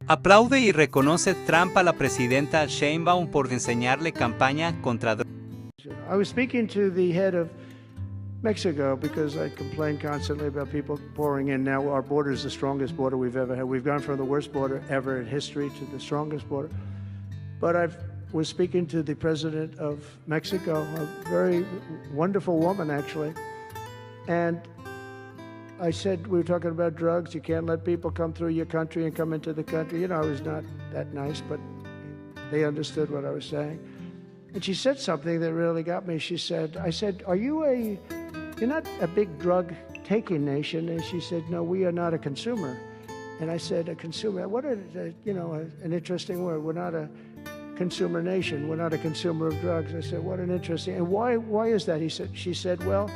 Aplaude y reconoce Trump a la presidenta Sheinbaum por enseñarle campaña contra drogas. I was speaking to the head of Mexico because I complain constantly about people pouring in. Now our border is the strongest border we've ever had. We've gone from the worst border ever in history to the strongest border. But I was speaking to the president of Mexico, a very wonderful woman, actually. And I said, we were talking about drugs. You can't let people come through your country and come into the country. You know, I was not that nice, but they understood what I was saying. And she said something that really got me. I said, you're not a big drug taking nation? And she said, no, we are not a consumer. And I said, a consumer, what an interesting word. We're not a consumer nation. We're not a consumer of drugs. I said, what an interesting, and why is that? She said, well,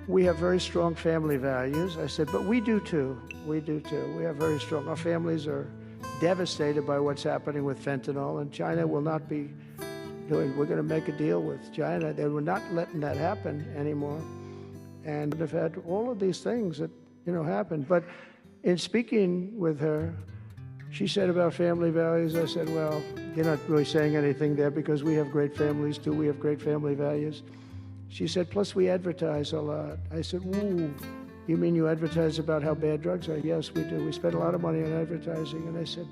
we have very strong family values. I said, but we do too. We do too. We have very strong, our families are devastated by what's happening with fentanyl, and China will not be doing, we're going to make a deal with China. They were not letting that happen anymore. And they've had all of these things that, happen. But in speaking with her, she said about family values, I said, well, you're not really saying anything there because we have great families too. We have great family values. She said, plus we advertise a lot. I said, ooh, you mean you advertise about how bad drugs are? Yes, we do. We spend a lot of money on advertising. And I said,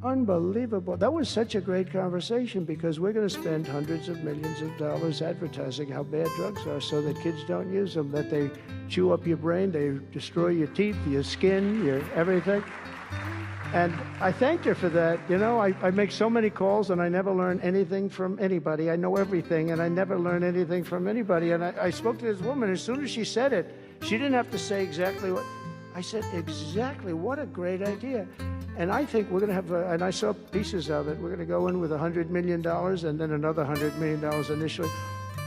unbelievable. That was such a great conversation because we're going to spend hundreds of millions of dollars advertising how bad drugs are so that kids don't use them, that they chew up your brain, they destroy your teeth, your skin, your everything. And I thanked her for that. I make so many calls and I never learn anything from anybody. I know everything and I never learn anything from anybody. And I spoke to this woman. As soon as she said it, she didn't have to say exactly what. I said, exactly, what a great idea. And I think we're going to have, and I saw pieces of it, we're going to go in with $100 million and then another $100 million initially.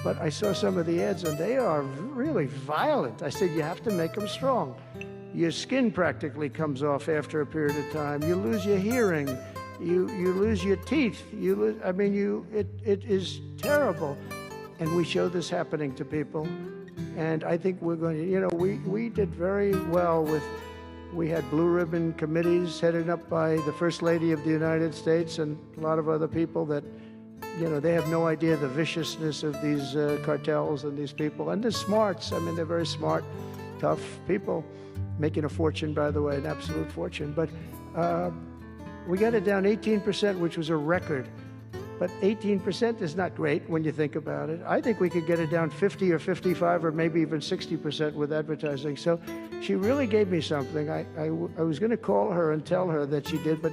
But I saw some of the ads and they are really violent. I said, you have to make them strong. Your skin practically comes off after a period of time. You lose your hearing. You lose your teeth. It is terrible. And we show this happening to people. And I think we're going to, we did very well we had blue ribbon committees headed up by the First Lady of the United States and a lot of other people that, they have no idea the viciousness of these cartels and these people. And they're smarts. They're very smart, tough people. Making a fortune, by the way, an absolute fortune. But we got it down 18%, which was a record. But 18% is not great when you think about it. I think we could get it down 50 or 55 or maybe even 60% with advertising. So she really gave me something. I was going to call her and tell her that she did, but